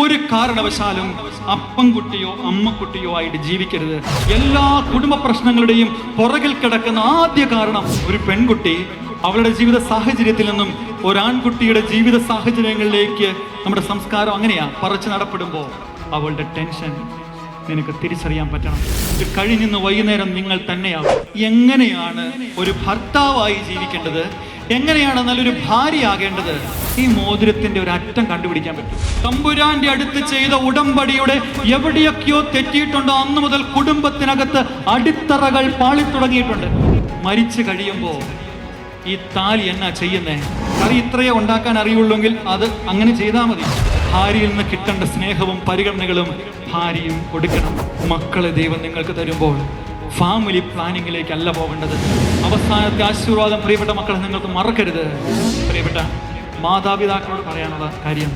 ഒരു കാരണവശാലും അപ്പൻകുട്ടിയോ അമ്മക്കുട്ടിയോ ആയിട്ട് ജീവിക്കരുത്. എല്ലാ കുടുംബ പ്രശ്നങ്ങളുടെയും പുറകിൽ കിടക്കുന്ന ആദ്യ കാരണം ഒരു പെൺകുട്ടി അവളുടെ ജീവിത സാഹചര്യത്തിൽ നിന്നും ഒരാൺകുട്ടിയുടെ ജീവിത സാഹചര്യങ്ങളിലേക്ക് നമ്മുടെ സംസ്കാരം അങ്ങനെയാ പറിച്ചു നടപ്പെടുമ്പോൾ അവളുടെ ടെൻഷൻ നിനക്ക് തിരിച്ചറിയാൻ പറ്റണം. ഇത് കഴിഞ്ഞിന്ന് വൈകുന്നേരം നിങ്ങൾ തന്നെയാവും. എങ്ങനെയാണ് ഒരു ഭർത്താവായി ജീവിക്കേണ്ടത്, എങ്ങനെയാണ് നല്ലൊരു ഭാര്യയാകേണ്ടത്, ഈ മോതിരത്തിന്റെ ഒരു അറ്റം കണ്ടുപിടിക്കാൻ പറ്റും. തമ്പുരാന്റെ അടുത്ത് ചെയ്ത ഉടമ്പടിയുടെ എവിടെയൊക്കെയോ തെറ്റിയിട്ടുണ്ടോ അന്ന് മുതൽ കുടുംബത്തിനകത്ത് അടിത്തറകൾ പാളിത്തുടങ്ങിയിട്ടുണ്ട്. മരിച്ചു കഴിയുമ്പോൾ ഈ താലി എന്നാ ചെയ്യുന്നേ? കറി ഇത്രയേ ഉണ്ടാക്കാൻ അറിയുള്ളൂങ്കിൽ അത് അങ്ങനെ ചെയ്താൽ മതി. ഭാര്യയിൽ നിന്ന് കിട്ടേണ്ട സ്നേഹവും പരിഗണനകളും ഭാര്യയും കൊടുക്കണം. മക്കളെ ദൈവം നിങ്ങൾക്ക് തരുമ്പോൾ ഫാമിലി പ്ലാനിങ്ങിലേക്കല്ല പോകേണ്ടത്. അവസാനത്തെ ആശീർവാദം പ്രിയപ്പെട്ട മക്കളെ നിങ്ങൾക്ക് മറക്കരുത്. പ്രിയപ്പെട്ട മാതാപിതാക്കളോട് പറയാനുള്ള കാര്യം,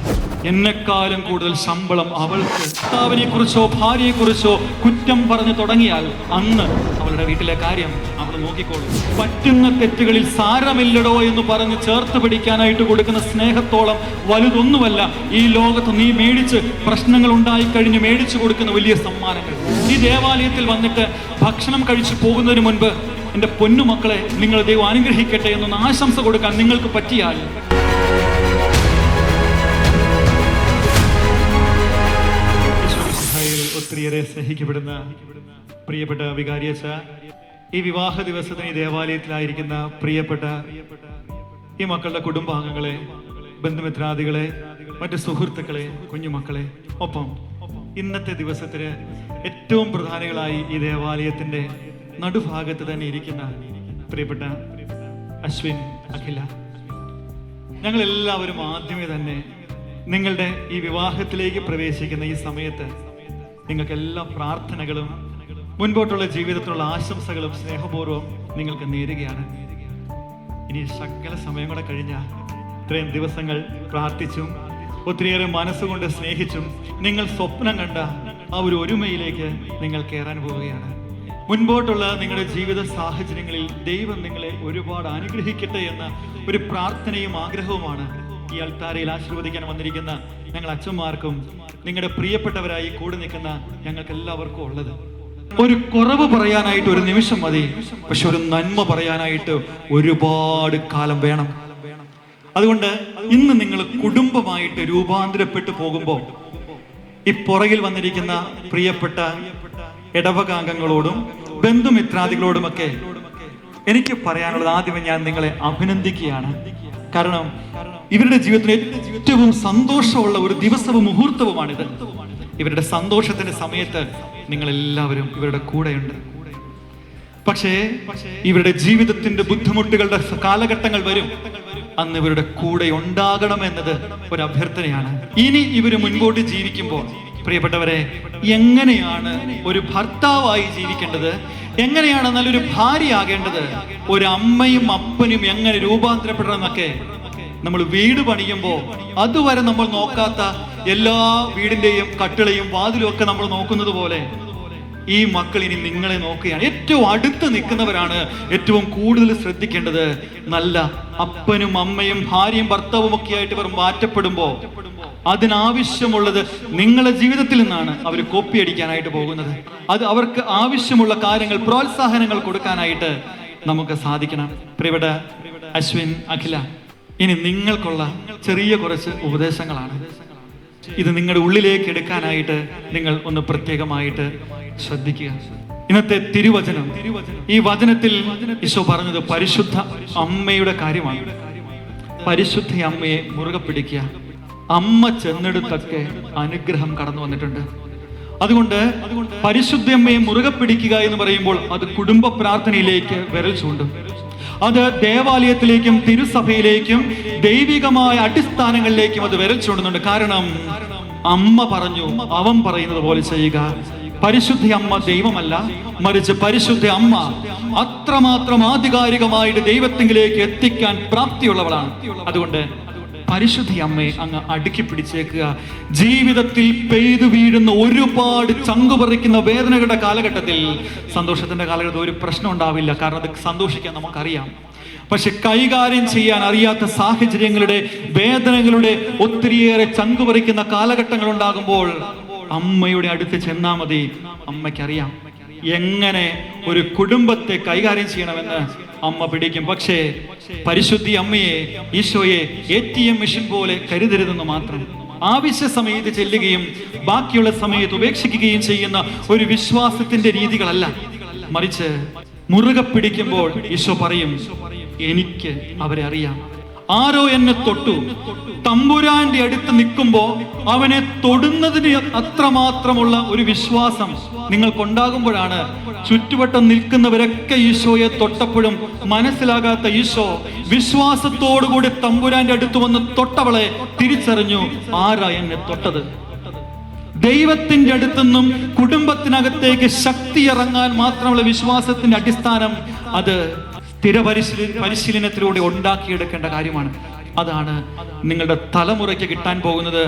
എന്നെക്കാളും കൂടുതൽ ശമ്പളം അവൾക്ക് ഭർത്താവിനെ കുറിച്ചോ ഭാര്യയെ കുറിച്ചോ കുറ്റം പറഞ്ഞു തുടങ്ങിയാൽ അന്ന് അവളുടെ വീട്ടിലെ കാര്യം അവൾ നോക്കിക്കോളും. പറ്റുന്ന തെറ്റുകളിൽ സാരമില്ലടോ എന്ന് പറഞ്ഞ് ചേർത്ത് പിടിക്കാനായിട്ട് കൊടുക്കുന്ന സ്നേഹത്തോളം വലുതൊന്നുമല്ല ഈ ലോകത്ത് നീ മേടിച്ച് പ്രശ്നങ്ങൾ ഉണ്ടായിക്കഴിഞ്ഞ് മേടിച്ചു കൊടുക്കുന്ന വലിയ സമ്മാനങ്ങൾ. ഈ ദേവാലയത്തിൽ വന്നിട്ട് ഭക്ഷണം കഴിച്ചു പോകുന്നതിന് മുൻപ് എൻ്റെ പൊന്നുമക്കളെ നിങ്ങൾ ദൈവം അനുഗ്രഹിക്കട്ടെ എന്നൊന്ന് ആശംസ കൊടുക്കാൻ നിങ്ങൾക്ക് പറ്റിയാൽ, ഒത്തിരിയേറെ സ്നേഹിക്കപ്പെടുന്ന പ്രിയപ്പെട്ട വികാരിയച്ച, ഈ വിവാഹ ദിവസത്തിന് ഈ ദേവാലയത്തിലായിരിക്കുന്ന പ്രിയപ്പെട്ട ഈ മക്കളുടെ കുടുംബാംഗങ്ങളെ, ബന്ധുമിത്രാദികളെ, മറ്റു സുഹൃത്തുക്കളെ, കുഞ്ഞുമക്കളെ, ഒപ്പം ഇന്നത്തെ ദിവസത്തിന് ഏറ്റവും പ്രധാനികളായി ഈ ദേവാലയത്തിന്റെ നടുഭാഗത്ത് തന്നെ ഇരിക്കുന്ന പ്രിയപ്പെട്ട അശ്വിൻ, അഖില, ഞങ്ങൾ എല്ലാവരും ആദ്യമേ തന്നെ നിങ്ങളുടെ ഈ വിവാഹത്തിലേക്ക് പ്രവേശിക്കുന്ന ഈ സമയത്ത് നിങ്ങൾക്ക് എല്ലാ പ്രാർത്ഥനകളും മുൻപോട്ടുള്ള ജീവിതത്തിലുള്ള ആശംസകളും സ്നേഹപൂർവ്വം നിങ്ങൾക്ക് നേരുകയാണ്. ഇനി സകല സമയം കൂടെ കഴിഞ്ഞാൽ ഇത്രയും ദിവസങ്ങൾ പ്രാർത്ഥിച്ചും ഒത്തിരിയേറെ മനസ്സുകൊണ്ട് സ്നേഹിച്ചും നിങ്ങൾ സ്വപ്നം കണ്ട ആ ഒരു ഒരുമയിലേക്ക് നിങ്ങൾ കയറാൻ പോവുകയാണ്. മുൻപോട്ടുള്ള നിങ്ങളുടെ ജീവിത സാഹചര്യങ്ങളിൽ ദൈവം നിങ്ങളെ ഒരുപാട് അനുഗ്രഹിക്കട്ടെ എന്ന ഒരു പ്രാർത്ഥനയും ആഗ്രഹവുമാണ് ഈ അൾത്താരയിൽ ആശീർവദിക്കാൻ വന്നിരിക്കുന്ന ഞങ്ങൾ അച്ഛന്മാർക്കും നിങ്ങളുടെ പ്രിയപ്പെട്ടവരായി കൂടെ നിൽക്കുന്ന ഞങ്ങൾക്ക് എല്ലാവർക്കും ഉള്ളത്. ഒരു കുറവ് പറയാനായിട്ട് ഒരു നിമിഷം മതി, പക്ഷെ ഒരു നന്മ പറയാനായിട്ട് ഒരുപാട് കാലം വേണം. അതുകൊണ്ട് ഇന്ന് നിങ്ങൾ കുടുംബമായിട്ട് രൂപാന്തരപ്പെട്ടു പോകുമ്പോൾ ഈ പുറകിൽ വന്നിരിക്കുന്ന പ്രിയപ്പെട്ട ഇടവകാംഗങ്ങളോടും ബന്ധുമിത്രാദികളോടുമൊക്കെ എനിക്ക് പറയാനുള്ളത്, ആദ്യമേ ഞാൻ നിങ്ങളെ അഭിനന്ദിക്കുകയാണ്. കാരണം ഇവരുടെ ജീവിതത്തിൽ ഏറ്റവും സന്തോഷമുള്ള ഒരു ദിവസവും മുഹൂർത്തവുമാണിത്. ഇവരുടെ സന്തോഷത്തിന്റെ സമയത്ത് നിങ്ങൾ എല്ലാവരും ഇവരുടെ കൂടെയുണ്ട്. പക്ഷേ ഇവരുടെ ജീവിതത്തിന്റെ ബുദ്ധിമുട്ടുകളുടെ കാലഘട്ടങ്ങൾ വരും, അന്ന് ഇവരുടെ കൂടെ ഉണ്ടാകണമെന്നത് ഒരു അഭ്യർത്ഥനയാണ്. ഇനി ഇവര് മുൻപോട്ട് ജീവിക്കുമ്പോൾ പ്രിയപ്പെട്ടവരെ, എങ്ങനെയാണ് ഒരു ഭർത്താവായി ജീവിക്കേണ്ടത്, എങ്ങനെയാണ് നല്ലൊരു ഭാര്യയാകേണ്ടത്, ഒരു അമ്മയും അപ്പനും എങ്ങനെ രൂപാന്തരപ്പെടണമെന്നൊക്കെ നമ്മൾ വീട് പണിയുമ്പോൾ അതുവരെ നമ്മൾ നോക്കാത്ത എല്ലാ വീടിന്റെയും കട്ടിളയും വാതിലും ഒക്കെ നമ്മൾ നോക്കുന്നത് പോലെ ഈ മക്കൾ ഇനി നിങ്ങളെ നോക്കുകയാണ്. ഏറ്റവും അടുത്ത് നിൽക്കുന്നവരാണ് ഏറ്റവും കൂടുതൽ ശ്രദ്ധിക്കേണ്ടത്. നല്ല അപ്പനും അമ്മയും ഭാര്യയും ഭർത്താവും ഒക്കെ ആയിട്ട് ഇവർ മാറ്റപ്പെടുമ്പോൾ അതിനാവശ്യമുള്ളത് നിങ്ങളുടെ ജീവിതത്തിൽ നിന്നാണ് അവർ കോപ്പി അടിക്കാനായിട്ട് പോകുന്നത്. അത് അവർക്ക് ആവശ്യമുള്ള കാര്യങ്ങൾ, പ്രോത്സാഹനങ്ങൾ കൊടുക്കാനായിട്ട് നമുക്ക് സാധിക്കണം. പ്രിയപ്പെട്ട അശ്വിൻ, അഖില, ഇനി നിങ്ങൾക്കുള്ള ചെറിയ കുറച്ച് ഉപദേശങ്ങളാണ്. ഇത് നിങ്ങളുടെ ഉള്ളിലേക്ക് എടുക്കാനായിട്ട് നിങ്ങൾ ഒന്ന് പ്രത്യേകമായിട്ട് ശ്രദ്ധിക്കുക. ഇന്നത്തെ തിരുവചനം, ഈ വചനത്തിൽ ഈശോ പറഞ്ഞത് പരിശുദ്ധ അമ്മയുടെ കാര്യമാണ്. പരിശുദ്ധ അമ്മയെ മുറുകെ പിടിക്കുക. അമ്മ ചെന്നെടുത്തൊക്കെ അനുഗ്രഹം കടന്നു വന്നിട്ടുണ്ട്. അതുകൊണ്ട് പരിശുദ്ധ അമ്മയെ മുറുകെ പിടിക്കുക എന്ന് പറയുമ്പോൾ അത് കുടുംബ പ്രാർത്ഥനയിലേക്ക് വിരൽ ചൂണ്ടും. അത് ദേവാലയത്തിലേക്കും തിരുസഭയിലേക്കും ദൈവികമായ അടിസ്ഥാനങ്ങളിലേക്കും അത് വിരൽ ചൂണ്ടുന്നുണ്ട്. കാരണം അമ്മ പറഞ്ഞു, അവൻ പറയുന്നത് പോലെ ചെയ്യുക. പരിശുദ്ധ അമ്മ ദൈവമല്ല, മറിച്ച് പരിശുദ്ധ അമ്മ അത്രമാത്രം ആധികാരികമായിട്ട് ദൈവത്തിലേക്ക് എത്തിക്കാൻ പ്രാപ്തിയുള്ളവളാണ്. അതുകൊണ്ട് പരിശുദ്ധ അമ്മയെ അങ്ങ് അടുക്കി പിടിച്ചേക്കുക. ജീവിതത്തിൽ പെയ്തു വീഴുന്ന ഒരുപാട് ചങ്കുപറിക്കുന്ന വേദനകളുടെ കാലഘട്ടത്തിൽ, സന്തോഷത്തിന്റെ കാലഘട്ടത്തിൽ ഒരു പ്രശ്നം ഉണ്ടാവില്ല. കാരണം അത് സന്തോഷിക്കാൻ നമുക്കറിയാം. പക്ഷെ കൈകാര്യം ചെയ്യാൻ അറിയാത്ത സാഹചര്യങ്ങളുടെ, വേദനകളുടെ ഒത്തിരിയേറെ ചങ്കുപറിക്കുന്ന കാലഘട്ടങ്ങൾ ഉണ്ടാകുമ്പോൾ അമ്മയുടെ അടുത്ത് ചെന്നാ മതി. അമ്മയ്ക്കറിയാം എങ്ങനെ ഒരു കുടുംബത്തെ കൈകാര്യം ചെയ്യണമെന്ന് അമ്മ പിടിക്കും. പക്ഷേ പരിശുദ്ധി അമ്മയെ, ഈശോയെ ATM മെഷീൻ പോലെ കരുതരുതെന്ന് മാത്രം. ആവശ്യ സമയത്ത് ചെല്ലുകയും ബാക്കിയുള്ള സമയത്ത് ഉപേക്ഷിക്കുകയും ചെയ്യുന്ന ഒരു വിശ്വാസത്തിന്റെ രീതികളല്ല, മറിച്ച് മുറുകെ പിടിക്കുമ്പോൾ ഈശോ പറയും, എനിക്ക് അവരെ അറിയാം. ആരോ എന്നെ തൊട്ടു. തമ്പുരാന്റെ അടുത്ത് നിൽക്കുമ്പോ അവനെ തൊടുന്നതിന് അത്രമാത്രമുള്ള ഒരു വിശ്വാസം നിങ്ങൾക്കുണ്ടാകുമ്പോഴാണ് ചുറ്റുവട്ടം നിൽക്കുന്നവരൊക്കെ ഈശോയെ തൊട്ടപ്പോഴും മനസ്സിലാകാത്ത ഈശോ വിശ്വാസത്തോടുകൂടി തമ്പുരാന്റെ അടുത്ത് വന്ന് തൊട്ടവളെ തിരിച്ചറിഞ്ഞു, ആരാ എന്നെ തൊട്ടത്. ദൈവത്തിന്റെ അടുത്തുനിന്നും കുടുംബത്തിനകത്തേക്ക് ശക്തി ഇറങ്ങാൻ മാത്രമുള്ള വിശ്വാസത്തിന്റെ അടിസ്ഥാനം അത് പരിശീലനത്തിലൂടെ ഉണ്ടാക്കിയെടുക്കേണ്ട കാര്യമാണ്. അതാണ് നിങ്ങളുടെ തലമുറയ്ക്ക് കിട്ടാൻ പോകുന്നത്.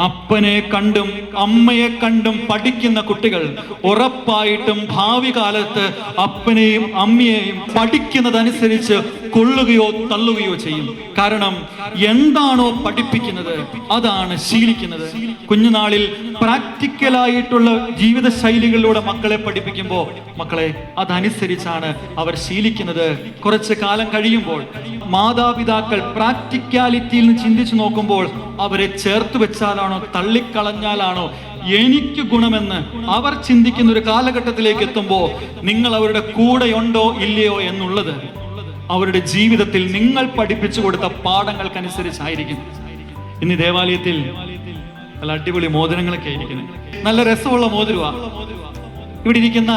അപ്പനെ കണ്ടും അമ്മയെ കണ്ടും പഠിക്കുന്ന കുട്ടികൾ ഉറപ്പായിട്ടും ഭാവി കാലത്ത് അപ്പനെയും അമ്മയെയും പഠിക്കുന്നതനുസരിച്ച് കൊള്ളുകയോ തള്ളുകയോ ചെയ്യും. കാരണം എന്താണോ പഠിപ്പിക്കുന്നത് അതാണ് ശീലിക്കുന്നത്. കുഞ്ഞുനാളിൽ പ്രാക്ടിക്കലായിട്ടുള്ള ജീവിത ശൈലികളിലൂടെ മക്കളെ പഠിപ്പിക്കുമ്പോൾ മക്കളെ അതനുസരിച്ചാണ് അവർ ശീലിക്കുന്നത്. കുറച്ച് കാലം കഴിയുമ്പോൾ മാതാപിതാക്കൾ പ്രാക്ടിക്കാലിറ്റിയിൽ നിന്ന് ചിന്തിച്ചു നോക്കുമ്പോൾ അവരെ ചേർത്ത് വെച്ചാലാണോ തള്ളിക്കളഞ്ഞാലാണോ എനിക്ക് ഗുണമെന്ന് അവർ ചിന്തിക്കുന്ന ഒരു കാലഘട്ടത്തിലേക്ക് എത്തുമ്പോൾ നിങ്ങൾ അവരുടെ കൂടെയുണ്ടോ ഇല്ലയോ എന്നുള്ളത് അവരുടെ ജീവിതത്തിൽ നിങ്ങൾ പഠിപ്പിച്ചു കൊടുത്ത പാഠങ്ങൾക്കനുസരിച്ചായിരിക്കും. ഇന്ന് ദേവാലയത്തിൽ നല്ല അടിപൊളി മോതിരങ്ങളൊക്കെ ആയിരിക്കുന്നത്. നല്ല രസമുള്ള മോതിരവാ. ഇവിടെ ഇരിക്കുന്ന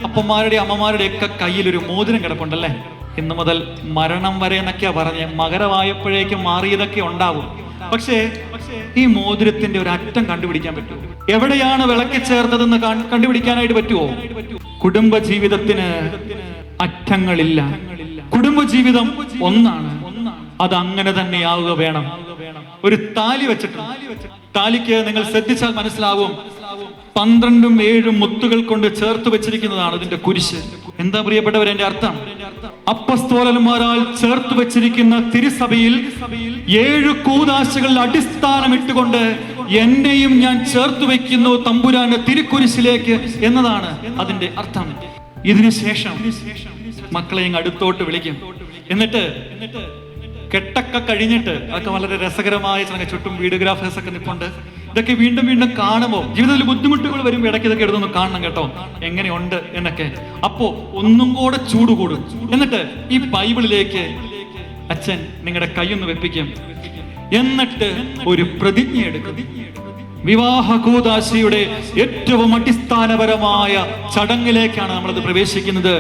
അപ്പന്മാരുടെ അമ്മമാരുടെ ഒക്കെ കയ്യിൽ ഒരു മോതിരം കിടപ്പുണ്ടല്ലേ. ഇന്ന് മുതൽ മരണം വരെ എന്നൊക്കെയാ പറഞ്ഞ്, മകരമായപ്പോഴേക്കും മാറിയതൊക്കെ ഉണ്ടാവും. പക്ഷേ ഈ മോതിരത്തിന്റെ ഒരു അറ്റം കണ്ടുപിടിക്കാൻ പറ്റുമോ? എവിടെയാണ് വിളക്കി ചേർത്തതെന്ന് കണ്ടുപിടിക്കാനായിട്ട് പറ്റുമോ? കുടുംബ ജീവിതത്തിന് അറ്റങ്ങളില്ല. കുടുംബജീവിതം ഒന്നാണ്, അത് അങ്ങനെ തന്നെയാവുക വേണം. ഒരു താലി വെച്ചിട്ടുണ്ട്. താലിക്ക് നിങ്ങൾ ശ്രദ്ധിച്ചാൽ മനസ്സിലാവും 12ഉം 7ഉം മുത്തുകൾ കൊണ്ട് ചേർത്ത് വെച്ചിരിക്കുന്നതാണ് ഇതിന്റെ കുരിശ്. എന്താ പ്രിയപ്പെട്ടവരെ എന്റെ അർത്ഥം? അപ്പസ്തോലന്മാരാൽ ചേർത്ത് വെച്ചിരിക്കുന്ന തിരുസഭയിൽ 7 കൂദാശകളിൽ അടിസ്ഥാനമിട്ടുകൊണ്ട് എന്നെയും ഞാൻ ചേർത്ത് വെക്കുന്നു തമ്പുരാന്റെ തിരുക്കുരിശിലേക്ക് എന്നതാണ് അതിന്റെ അർത്ഥം. ഇതിനുശേഷം മക്കളെയും അടുത്തോട്ട് വിളിക്കും. എന്നിട്ട് കെട്ടൊക്കെ കഴിഞ്ഞിട്ട് അതൊക്കെ വളരെ രസകരമായ ചുറ്റും വീഡിയോഗ്രാഫേഴ്സ് ഒക്കെ നിൽപ്പുണ്ട്. ഇതൊക്കെ വീണ്ടും വീണ്ടും കാണുമ്പോൾ ജീവിതത്തിൽ ബുദ്ധിമുട്ടുകൾ വരുമ്പോൾ ഇടയ്ക്ക് ഇതൊക്കെ എടുത്തൊന്ന് കാണണം കേട്ടോ, എങ്ങനെയുണ്ട് എന്നൊക്കെ. അപ്പോ ഒന്നും കൂടെ ചൂട് കൂടും. എന്നിട്ട് ഈ ബൈബിളിലേക്ക് അച്ഛൻ നിങ്ങളുടെ കൈയൊന്ന് വെപ്പിക്കും. എന്നിട്ട് ഒരു പ്രതിജ്ഞ എടുക്കും. വിവാഹ കൂദാശയുടെ ഏറ്റവും അടിസ്ഥാനപരമായ ചടങ്ങിലേക്കാണ് നമ്മളത് പ്രവേശിക്കുന്നത്.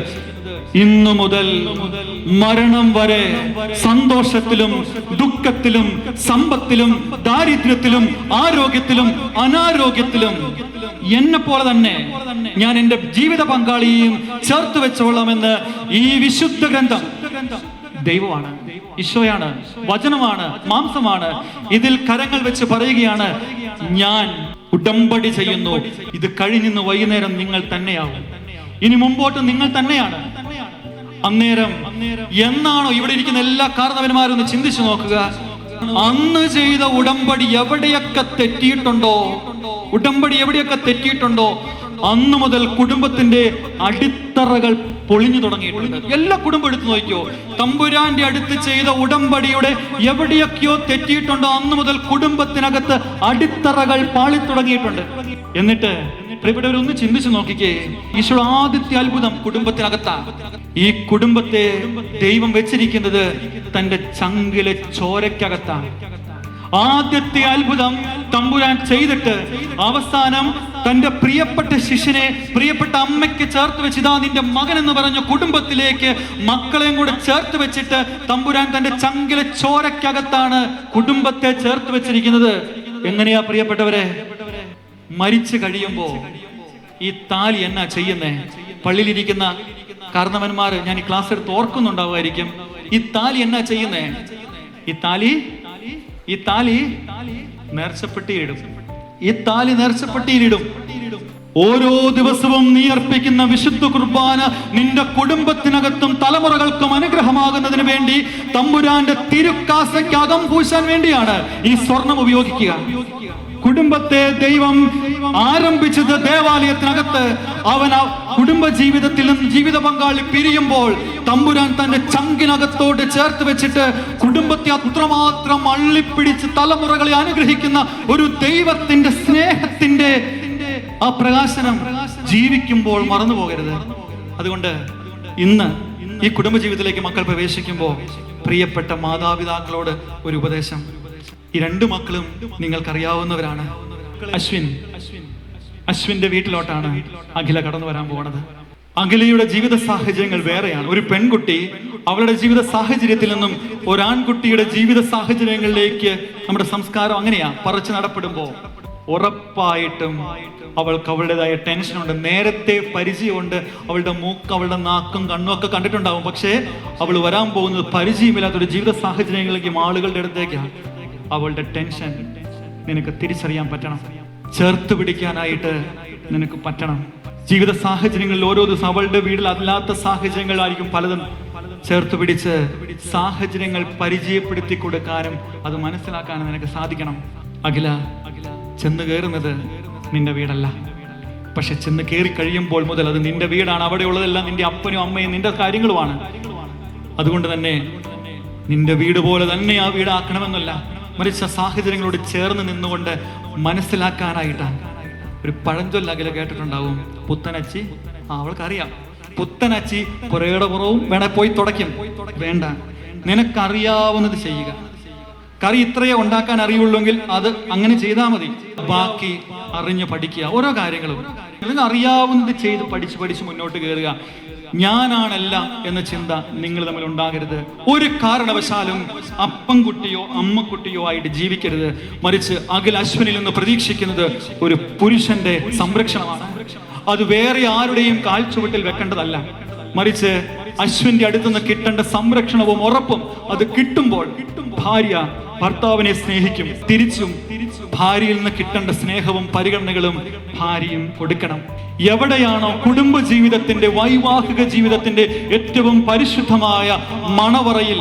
ഇന്നു മുതൽ മരണം വരെ സന്തോഷത്തിലും ദുഃഖത്തിലും സമ്പത്തിലും ദാരിദ്ര്യത്തിലും ആരോഗ്യത്തിലും അനാരോഗ്യത്തിലും എന്നെ പോലെ തന്നെ ഞാൻ എൻ്റെ ജീവിത പങ്കാളിയെയും ചേർത്ത് വെച്ചോളാമെന്ന് ഈ വിശുദ്ധ ഗ്രന്ഥം, ദൈവമാണ്, ഈശോയാണ്, വചനമാണ്, മാംസമാണ്, ഇതിൽ കരങ്ങൾ വെച്ച് പറയുകയാണ്, ഞാൻ ഉടമ്പടി ചെയ്യുന്നു. ഇത് കഴിഞ്ഞിന്ന് വൈകുന്നേരം നിങ്ങൾ തന്നെയാവും. ഇനി മുമ്പോട്ട് നിങ്ങൾ തന്നെയാണ്. അന്നേരം എന്നാണോ ഇവിടെ ഇരിക്കുന്ന എല്ലാ കാരണവന്മാരും ഒന്ന് ചിന്തിച്ചു നോക്കുക. അന്ന് ചെയ്ത ഉടമ്പടി എവിടെയൊക്കെ തെറ്റിയിട്ടുണ്ടോ, ഉടമ്പടി എവിടെയൊക്കെ തെറ്റിയിട്ടുണ്ടോ അന്ന് മുതൽ കുടുംബത്തിന്റെ അടിത്തറകൾ പൊളിഞ്ഞു തുടങ്ങിയിട്ടുണ്ട്. എല്ലാ കുടുംബം എടുത്തു നോക്കിയോ, തമ്പുരാന്റെ അടുത്ത് ചെയ്ത ഉടമ്പടിയുടെ എവിടെയൊക്കെയോ തെറ്റിയിട്ടുണ്ടോ അന്ന് മുതൽ കുടുംബത്തിനകത്ത് അടിത്തറകൾ പാളി തുടങ്ങിയിട്ടുണ്ട്. എന്നിട്ട് പ്രിയപ്പെട്ടവരൊന്ന് ചിന്തിച്ചു നോക്കിക്കേ, ഈശോയുടെ ആദ്യത്തെ അത്ഭുതം കുടുംബത്തിനകത്താണ്. ഈ കുടുംബത്തെ ദൈവം വെച്ചിരിക്കുന്നത് തന്റെ ചങ്കിലെ ചോരക്കകത്താണ്. ആദ്യത്തെ അത്ഭുതം തമ്പുരാൻ ചെയ്തിട്ട് അവസാനം തന്റെ പ്രിയപ്പെട്ട ശിഷ്യനെ പ്രിയപ്പെട്ട അമ്മയ്ക്ക് ചേർത്ത് വെച്ച് ഇതാ നിന്റെ മകൻ എന്ന് പറഞ്ഞ കുടുംബത്തിലേക്ക് മക്കളെയും കൂടെ ചേർത്ത് വെച്ചിട്ട് തമ്പുരാൻ തന്റെ ചങ്കിലെ ചോരക്കകത്താണ് കുടുംബത്തെ ചേർത്ത് വെച്ചിരിക്കുന്നത്. എങ്ങനെയാ പ്രിയപ്പെട്ടവരെ? മരിച്ചു കഴിയുമ്പോ ഈ താലി എന്നാ ചെയ്യുന്നേ? പള്ളിയിലിരിക്കുന്ന കാരണവന്മാര് ഞാൻ ഈ ക്ലാസ് എടുത്ത് ഓർക്കുന്നുണ്ടാവുമായിരിക്കും. ഈ താലി എന്നാ ചെയ്യുന്നേ? ഈ താലി നേർച്ചപ്പെട്ടിയിലിടും. ഈ താലി നേർച്ചപ്പെട്ടിയിലിടും. ഓരോ ദിവസവും നീ അർപ്പിക്കുന്ന വിശുദ്ധ കുർബാന നിന്റെ കുടുംബത്തിനകത്തും തലമുറകൾക്കും അനുഗ്രഹമാകുന്നതിന് വേണ്ടി തമ്പുരാന്റെ തിരുക്കാസയ്ക്ക് അകം പൂശാൻ വേണ്ടിയാണ് ഈ സ്വർണം ഉപയോഗിക്കുക. കുടുംബത്തെ ദൈവം ആരംഭിച്ചത് ദേവാലയത്തിനകത്ത്. അവൻ ആ കുടുംബ ജീവിതത്തിൽ നിന്ന് ജീവിത പങ്കാളി പിരിയുമ്പോൾ തമ്പുരാൻ തന്റെ ചങ്കിനകത്തോട് ചേർത്ത് വെച്ചിട്ട് കുടുംബത്തെ അത്രമാത്രം അള്ളിപ്പിടിച്ച് തലമുറകളെ അനുഗ്രഹിക്കുന്ന ഒരു ദൈവത്തിന്റെ സ്നേഹത്തിന്റെ ആ പ്രകാശനം ജീവിക്കുമ്പോൾ മറന്നു പോകരുത്. അതുകൊണ്ട് ഇന്ന് ഈ കുടുംബജീവിതത്തിലേക്ക് മക്കൾ പ്രവേശിക്കുമ്പോൾ പ്രിയപ്പെട്ട മാതാപിതാക്കളോട് ഒരു ഉപദേശം. ഈ രണ്ടു മക്കളും നിങ്ങൾക്കറിയാവുന്നവരാണ്. അശ്വിന്റെ വീട്ടിലോട്ടാണ് അഖില കടന്നു വരാൻ പോകുന്നത്. അഖിലയുടെ ജീവിത സാഹചര്യങ്ങൾ വേറെയാണ്. ഒരു പെൺകുട്ടി അവളുടെ ജീവിത സാഹചര്യത്തിൽ നിന്നും ഒരാൺകുട്ടിയുടെ ജീവിത സാഹചര്യങ്ങളിലേക്ക് നമ്മുടെ സംസ്കാരം അങ്ങനെയാ പറിച്ചു നടപ്പെടുമ്പോ ഉറപ്പായിട്ടും അവൾക്ക് അവളുടേതായ ടെൻഷനുണ്ട്, നേരത്തെ പരിചയമുണ്ട്. അവളുടെ മൂക്ക്, അവളുടെ നാക്കും കണ്ണും ഒക്കെ കണ്ടിട്ടുണ്ടാവും. പക്ഷേ അവൾ വരാൻ പോകുന്നത് പരിചയമില്ലാത്തൊരു ജീവിത സാഹചര്യങ്ങളിലേക്കും ആളുകളുടെ അടുത്തേക്കാണ്. അവളുടെ ടെൻഷൻ നിനക്ക് തിരിച്ചറിയാൻ പറ്റണം, ചേർത്ത് പിടിക്കാനായിട്ട് നിനക്ക് പറ്റണം. ജീവിത സാഹചര്യങ്ങളിൽ ഓരോ ദിവസം അവളുടെ വീട്ടിൽ അല്ലാത്ത സാഹചര്യങ്ങളായിരിക്കും പലതും. ചേർത്ത് പിടിച്ച് സാഹചര്യങ്ങൾ പരിചയപ്പെടുത്തി കൊടുക്കാനും അത് മനസ്സിലാക്കാനും നിനക്ക് സാധിക്കണം. അഖില, ചെന്ന് കയറുന്നത് നിന്റെ വീടല്ല, പക്ഷെ ചെന്ന് കയറി കഴിയുമ്പോൾ മുതൽ അത് നിന്റെ വീടാണ്. അവിടെ ഉള്ളതെല്ലാം നിന്റെ അപ്പനും അമ്മയും നിന്റെ കാര്യങ്ങളുമാണ്. അതുകൊണ്ട് തന്നെ നിന്റെ വീട് പോലെ തന്നെ ആ വീടാക്കണമെന്നല്ല, മറിച്ച സാഹചര്യങ്ങളോട് ചേർന്ന് നിന്നുകൊണ്ട് മനസ്സിലാക്കാനായിട്ടാണ്. ഒരു പഴഞ്ചൊല്ല അഖില കേട്ടിട്ടുണ്ടാവും, പുത്തനച്ചി. അവൾക്കറിയാം, പുത്തനച്ചി പുരയുടെ പുറവും വേണേ പോയി തുടയ്ക്കും. വേണ്ട, നിനക്കറിയാവുന്നത് ചെയ്യുക. കറി ഇത്രയേ ഉണ്ടാക്കാൻ അറിയുള്ളൂങ്കിൽ അത് അങ്ങനെ ചെയ്താൽ മതി. ബാക്കി അറിഞ്ഞു പഠിക്കുക. ഓരോ കാര്യങ്ങളും നിങ്ങൾക്ക് അറിയാവുന്നത് ചെയ്ത് പഠിച്ച് മുന്നോട്ട് കയറുക. ഞാനാണെല്ലാം എന്ന ചിന്ത നിങ്ങൾ തമ്മിൽ ഉണ്ടാകരുത്. ഒരു കാരണവശാലും അപ്പൻകുട്ടിയോ അമ്മക്കുട്ടിയോ ആയിട്ട് ജീവിക്കരുത്. മറിച്ച് അശ്വിനിൽ നിന്ന് പ്രതീക്ഷിക്കുന്നത് ഒരു പുരുഷന്റെ സംരക്ഷണമാണ്. അത് വേറെ ആരുടെയും കാൽച്ചുവട്ടിൽ വെക്കേണ്ടതല്ല. മറിച്ച് അശ്വിന്റെ അടുത്തുനിന്ന് കിട്ടേണ്ട സംരക്ഷണവും ഉറപ്പും അത് കിട്ടുമ്പോൾ ഭാര്യ ഭർത്താവിനെ സ്നേഹിക്കും. തിരിച്ചും ഭാര്യയിൽ നിന്ന് കിട്ടേണ്ട സ്നേഹവും പരിഗണനകളും ഭാര്യയും കൊടുക്കണം. എവിടെയാണോ കുടുംബ ജീവിതത്തിന്റെ, വൈവാഹിക ജീവിതത്തിന്റെ ഏറ്റവും പരിശുദ്ധമായ മണവറയിൽ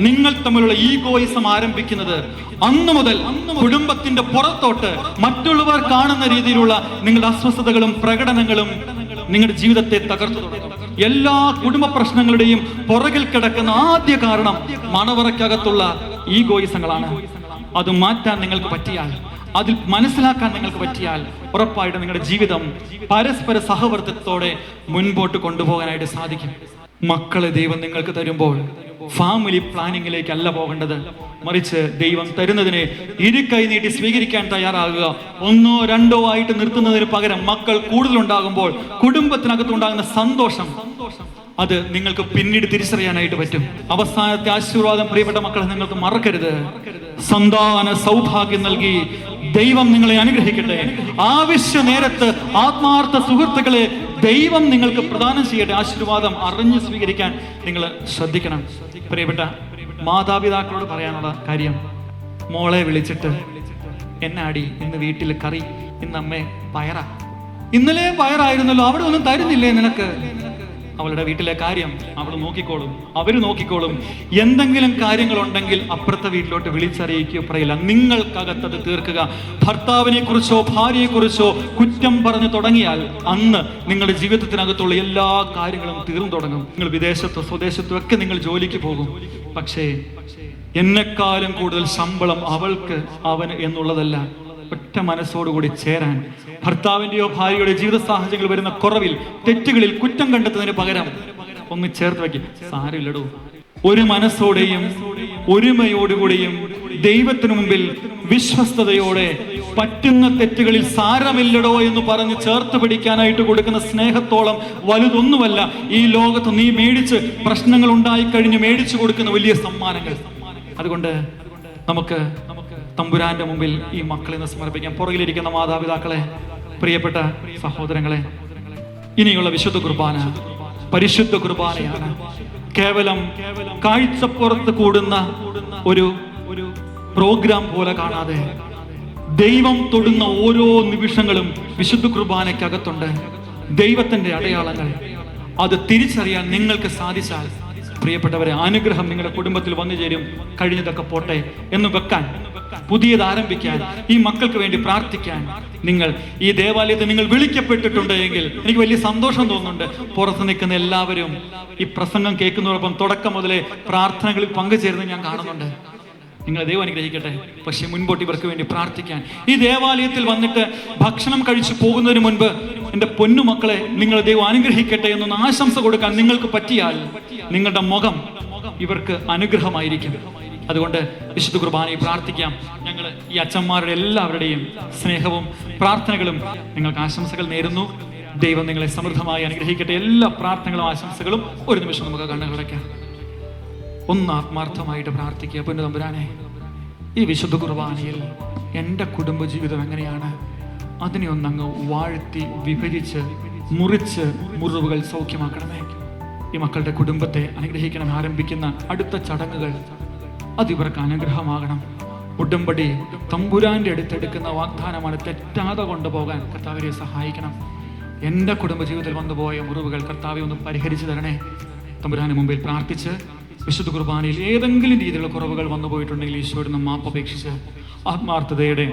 നിങ്ങൾ തമ്മിലുള്ള ഈഗോയിസം ആരംഭിക്കുന്നത്, അന്നു മുതൽ കുടുംബത്തിന്റെ പുറത്തോട്ട് മറ്റുള്ളവർ കാണുന്ന രീതിയിലുള്ള നിങ്ങളുടെ അസ്വസ്ഥതകളും പ്രകടനങ്ങളും നിങ്ങളുടെ ജീവിതത്തെ തകർത്തു തുടങ്ങും. എല്ലാ കുടുംബ പ്രശ്നങ്ങളുടെയും പുറകിൽ കിടക്കുന്ന ആദ്യ കാരണം മണവറയ്ക്കകത്തുള്ള ഈഗോയിസങ്ങളാണ്. അത് മാറ്റാൻ നിങ്ങൾക്ക് പറ്റിയാൽ, അതിൽ മനസ്സിലാക്കാൻ നിങ്ങൾക്ക് പറ്റിയാൽ ഉറപ്പായിട്ട് നിങ്ങളുടെ ജീവിതം പരസ്പര സഹവർത്തിത്വത്തോടെ മുൻപോട്ട് കൊണ്ടുപോകാനായിട്ട് സാധിക്കും. മക്കളെ ദൈവം നിങ്ങൾക്ക് തരുമ്പോൾ ഫാമിലി പ്ലാനിങ്ങിലേക്കല്ല പോകേണ്ടത്, മറിച്ച് ദൈവം തരുന്നതിനെ ഇരുകൈ നീട്ടി സ്വീകരിക്കാൻ തയ്യാറാകുക. 1 or 2 ആയിട്ട് നിർത്തുന്നതിന് പകരം മക്കൾ കൂടുതലുണ്ടാകുമ്പോൾ കുടുംബത്തിനകത്തുണ്ടാകുന്ന സന്തോഷം അത് നിങ്ങൾക്ക് പിന്നീട് തിരിച്ചറിയാനായിട്ട് പറ്റും. അവസാനത്തെ ആശീർവാദം പ്രിയപ്പെട്ട മക്കളെ നിങ്ങൾക്ക് മറക്കരുത്. സന്താന സൗഭാഗ്യം നൽകി ദൈവം നിങ്ങളെ അനുഗ്രഹിക്കട്ടെ. ആവശ്യ നേരത്ത് ആത്മാർത്ഥ സുഹൃത്തുക്കളെ ദൈവം നിങ്ങൾക്ക് പ്രദാനം ചെയ്യട്ടെ. ആശീർവാദം അറിഞ്ഞ് സ്വീകരിക്കാൻ നിങ്ങൾ ശ്രദ്ധിക്കണം. പ്രിയപ്പെട്ട മാതാപിതാക്കളോട് പറയാനുള്ള കാര്യം, മോളെ വിളിച്ചിട്ട് എന്നാടി ഇന്ന് വീട്ടിൽ കറി, ഇന്ന് അമ്മേ പയറാ, ഇന്നലെ പയറായിരുന്നല്ലോ, അവിടെ ഒന്നും തരുന്നില്ലേ നിനക്ക്? അവളുടെ വീട്ടിലെ കാര്യം അവൾ നോക്കിക്കോളും, അവര് നോക്കിക്കോളും. എന്തെങ്കിലും കാര്യങ്ങളുണ്ടെങ്കിൽ അപ്പുറത്തെ വീട്ടിലോട്ട് വിളിച്ചറിയിക്കുകയോ പറയില്ല, നിങ്ങൾക്കകത്തത് തീർക്കുക. ഭർത്താവിനെ കുറിച്ചോ ഭാര്യയെ കുറിച്ചോ കുറ്റം പറഞ്ഞു തുടങ്ങിയാൽ അന്ന് നിങ്ങളുടെ ജീവിതത്തിനകത്തുള്ള എല്ലാ കാര്യങ്ങളും തീർന്നു തുടങ്ങും. നിങ്ങൾ വിദേശത്തോ സ്വദേശത്തോ ഒക്കെ നിങ്ങൾ ജോലിക്ക് പോകും. പക്ഷേ എന്നെക്കാളും കൂടുതൽ ശമ്പളം അവൾക്ക് അവന് എന്നുള്ളതല്ല. ഒറ്റ മനസ്സോടുകൂടി ചേരാൻ, ഭർത്താവിന്റെയോ ഭാര്യയുടെ ജീവിത സാഹചര്യങ്ങൾ വരുന്ന കുറവിൽ, തെറ്റുകളിൽ കുറ്റം കണ്ടെത്തുന്നതിന് പകരം ഒന്ന് ചേർത്ത് വയ്ക്കും. സാരമില്ലടോ, ഒരു മനസ്സോടെയും ഒരുമയോടുകൂടിയും ദൈവത്തിനു മുമ്പിൽ വിശ്വസ്തയോടെ പറ്റുന്ന തെറ്റുകളിൽ സാരമില്ലടോ എന്ന് പറഞ്ഞ് ചേർത്ത് പിടിക്കാനായിട്ട് കൊടുക്കുന്ന സ്നേഹത്തോളം വലുതൊന്നുമല്ല ഈ ലോകത്ത് നീ മേടിച്ച് പ്രശ്നങ്ങൾ ഉണ്ടായിക്കഴിഞ്ഞ് മേടിച്ചു കൊടുക്കുന്ന വലിയ സമ്മാനങ്ങൾ. അതുകൊണ്ട് നമുക്ക് തമ്പുരാന്റെ മുമ്പിൽ ഈ മക്കളെ നിന്ന് സമർപ്പിക്കാം. പുറകിലിരിക്കുന്ന മാതാപിതാക്കളെ, പ്രിയപ്പെട്ട സഹോദരങ്ങളെ, ഇനിയുള്ള വിശുദ്ധ കുർബാന പരിശുദ്ധ കുർബാനയാണ്. കേവലം കാഴ്ചപ്പുറത്ത് കൂടുന്ന ഒരു പ്രോഗ്രാം പോലെ കാണാതെ ദൈവം തൊടുന്ന ഓരോ നിമിഷങ്ങളും വിശുദ്ധ കുർബാനയ്ക്കകത്തുണ്ട്. ദൈവത്തിന്റെ അടയാളങ്ങൾ അത് തിരിച്ചറിയാൻ നിങ്ങൾക്ക് സാധിച്ചാൽ പ്രിയപ്പെട്ടവരെ, അനുഗ്രഹം നിങ്ങളുടെ കുടുംബത്തിൽ വന്നു ചേരും. കഴിഞ്ഞതൊക്കെ പോട്ടെ എന്ന് വെക്കാൻ, പുതിയത് ആരംഭിക്കാൻ, ഈ മക്കൾക്ക് വേണ്ടി പ്രാർത്ഥിക്കാൻ നിങ്ങൾ ഈ ദേവാലയത്തിൽ നിങ്ങൾ വിളിക്കപ്പെട്ടിട്ടുണ്ട് എങ്കിൽ എനിക്ക് വലിയ സന്തോഷം തോന്നുന്നുണ്ട്. പുറത്ത് നിൽക്കുന്ന എല്ലാവരും ഈ പ്രസംഗം കേൾക്കുന്നതോടൊപ്പം തുടക്കം മുതലേ പ്രാർത്ഥനകളിൽ പങ്കുചേരുന്നത് ഞാൻ കാണുന്നുണ്ട്. നിങ്ങൾ ദൈവം അനുഗ്രഹിക്കട്ടെ. പക്ഷെ മുൻപോട്ട് ഇവർക്ക് വേണ്ടി പ്രാർത്ഥിക്കാൻ, ഈ ദേവാലയത്തിൽ വന്നിട്ട് ഭക്ഷണം കഴിച്ചു പോകുന്നതിന് മുൻപ് എൻ്റെ പൊന്നുമക്കളെ നിങ്ങൾ ദൈവം അനുഗ്രഹിക്കട്ടെ എന്നൊന്ന് ആശംസ കൊടുക്കാൻ നിങ്ങൾക്ക് പറ്റിയാൽ നിങ്ങളുടെ മുഖം ഇവർക്ക് അനുഗ്രഹമായിരിക്കും. അതുകൊണ്ട് വിശുദ്ധ കുർബാനയിൽ പ്രാർത്ഥിക്കാം. ഞങ്ങൾ ഈ അച്ഛന്മാരുടെ എല്ലാവരുടെയും സ്നേഹവും പ്രാർത്ഥനകളും നിങ്ങൾക്ക് ആശംസകൾ നേരുന്നു. ദൈവം നിങ്ങളെ സമൃദ്ധമായി അനുഗ്രഹിക്കട്ടെ. എല്ലാ പ്രാർത്ഥനകളും ആശംസകളും ഒരു നിമിഷം നമുക്ക് കണ്ണുകളടയ്ക്കാം. ഒന്ന് ആത്മാർത്ഥമായിട്ട് പ്രാർത്ഥിക്കുക. പൊന്നു തമ്പുരാനെ, ഈ വിശുദ്ധ കുർബാനയിൽ എൻ്റെ കുടുംബജീവിതം എങ്ങനെയാണ് അതിനെ ഒന്നങ്ങ് വാഴ്ത്തി വിഭജിച്ച് മുറിച്ച് മുറിവുകൾ സൗഖ്യമാക്കണമേ. ഈ മക്കളുടെ കുടുംബത്തെ അനുഗ്രഹിക്കണം. ആരംഭിക്കുന്ന അടുത്ത ചടങ്ങുകൾ അതിവർക്ക് അനുഗ്രഹമാകണം. ഉടമ്പടി തമ്പുരാന്റെ അടുത്തെടുക്കുന്ന വാഗ്ദാനമാണ്. തെറ്റാതെ കൊണ്ടുപോകാൻ കർത്താവരെ സഹായിക്കണം. എൻ്റെ കുടുംബജീവിതത്തിൽ വന്നുപോയ മുറിവുകൾ കർത്താവെ ഒന്ന് പരിഹരിച്ചു തരണേ. തമ്പുരാന് മുമ്പിൽ പ്രാർത്ഥിച്ച് വിശുദ്ധ കുർബാനയിൽ ഏതെങ്കിലും രീതിയിലുള്ള കുറവുകൾ വന്നു പോയിട്ടുണ്ടെങ്കിൽ ഈശോയോട് നാം മാപ്പപേക്ഷിച്ച് ആത്മാർത്ഥതയുടെ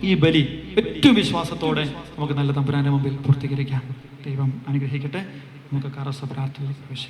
ഈ ബലി ഏറ്റവും വിശ്വാസത്തോടെ നമുക്ക് നല്ല തമ്പുരാന്റെ മുമ്പിൽ പൂർത്തീകരിക്കാം. ദൈവം അനുഗ്രഹിക്കട്ടെ. നമുക്ക് കറസ പ്രാർത്ഥനയിലേക്ക് പ്രവേശിക്കാം.